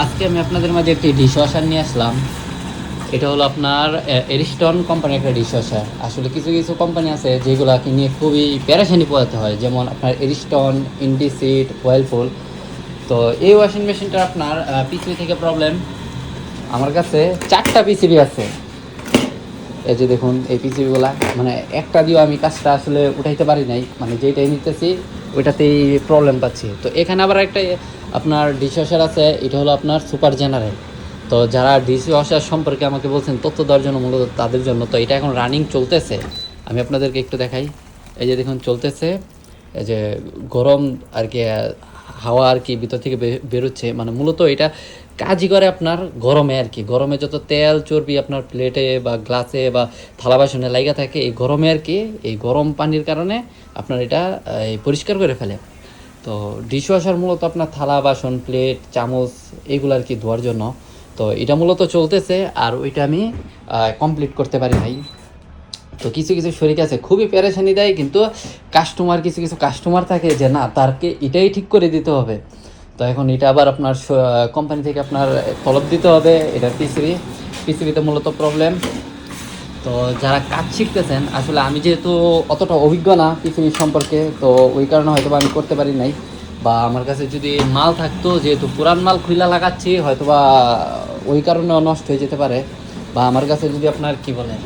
আজকে আমি আপনাদের মাঝে একটি ডিশওয়াশার নিয়ে আসলাম। এটা হলো আপনার এরিস্টন কোম্পানির একটা ডিশওয়াশার। আসলে কিছু কিছু কোম্পানি আছে যেগুলোকে নিয়ে খুবই পেরেশানি পোহাতে হয়, যেমন আপনার এরিস্টন, ইন্ডিসিট, ওয়েলফুল। তো এই ওয়াশিং মেশিনটা আপনার পিসিবি থেকে প্রবলেম। আমার কাছে 4টা পিসিবি আছে। এই যে দেখুন এই পিসিবিগুলা, মানে একটা দিয়েও আমি কাজটা আসলে উঠাইতে পারি নাই, মানে যেইটাই নিতেছি ওইটাতেই প্রবলেম পাচ্ছি। তো এখানে আবার একটা আপনার ডিশওয়াশার আছে, এটা হলো আপনার সুপার জেনারেল। তো যারা ডিশওয়াশার সম্পর্কে আমাকে বলছেন তথ্য দেওয়ার জন্য, মূলত তাদের জন্য। তো এটা এখন রানিং চলতেছে, আমি আপনাদেরকে একটু দেখাই। এই যে দেখুন চলতেছে, এই যে গরম আর কি হাওয়া আর কি ভিতর থেকে বেরোচ্ছে, মানে মূলত এটা কাজই করে আপনার গরমে আর কি। গরমে যত তেল চর্বি আপনার প্লেটে বা গ্লাসে বা থালা বাসনে লাগা থাকে, এই গরমে আর কি, এই গরম পানির কারণে আপনার এটা এই পরিষ্কার করে ফেলে। তো ডিশওয়াশার মূলত আপনার থালা বাসন প্লেট চামচ এইগুলো আর কি ধোয়ার জন্য। তো এটা মূলত চলতেছে, আর ওইটা আমি কমপ্লিট করতে পারি নাই। তো কিছু কিছু শরিক আছে খুবই পেরেশানি দেয়, কিন্তু কাস্টমার কিছু কিছু কাস্টমার থাকে যে না, তারকে এটাই ঠিক করে দিতে হবে। তো এখন এটা আবার আপনার কোম্পানি থেকে আপনার তলব দিতে হবে। এটা পিসিবিতে মূলত প্রবলেম। তো যারা কাজ শিখতেছেন, আসলে আমি যেহেতু অতটা অভিজ্ঞ না পিসিবি সম্পর্কে, তো ওই কারণে হয়তো আমি করতে পারি নাই। বা আমার কাছে যদি মাল থাকতো, যেহেতু পুরান মাল খুইলা লাগাচ্ছি, হয়তো বা ওই কারণেও নষ্ট হয়ে যেতে পারে। বা আমার কাছে যদি আপনার কি বলে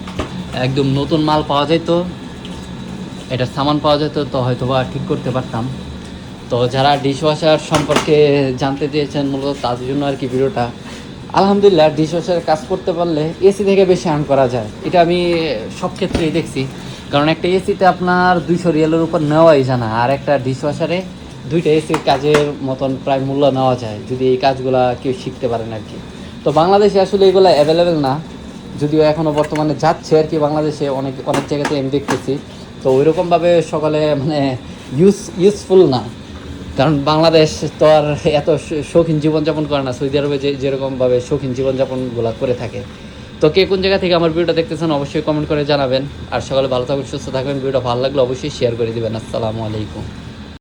একদম নতুন মাল পাওয়া যেত, এটার সামান পাওয়া যেত, তো হয়তো বা ঠিক করতে পারতাম। তো যারা ডিশওয়াশার সম্পর্কে জানতে চেয়েছেন, মূলত তাদের জন্য আর কি ভিডিওটা। আলহামদুলিল্লাহ, ডিশওয়াশার কাজ করতে পারলে এসি থেকে বেশি আর্ন করা যায়, এটা আমি সব ক্ষেত্রেই দেখছি। কারণ একটা এসিতে আপনার 200 রিয়ালের উপর নেওয়াই জানা, আর একটা ডিশওয়াশারে 2টা এসির কাজের মতন প্রায় মূল্য নেওয়া যায়, যদি এই কাজগুলা কেউ শিখতে পারেন আর কি। তো বাংলাদেশে আসলে এগুলো অ্যাভেলেবেল না, যদিও এখনও বর্তমানে যাচ্ছে আর কি বাংলাদেশে, অনেক অনেক জায়গাতে আমি দেখতেছি। তো ওইরকমভাবে সকালে মানে ইউজফুল না। কারণ বাংলাদেশ তো আর এত শৌখিন জীবনযাপন করে না সৌদি আরবে যেরকমভাবে শৌখিন জীবনযাপনগুলো করে থাকে। তো কে কোন জায়গা থেকে আমার ভিডিওটা দেখতেছেন অবশ্যই কমেন্ট করে জানাবেন। আর সকালে ভালো থাকবেন, সুস্থ থাকবেন। ভিডিওটা ভালো লাগলে অবশ্যই শেয়ার করে দিবেন। আসসালামু আলাইকুম।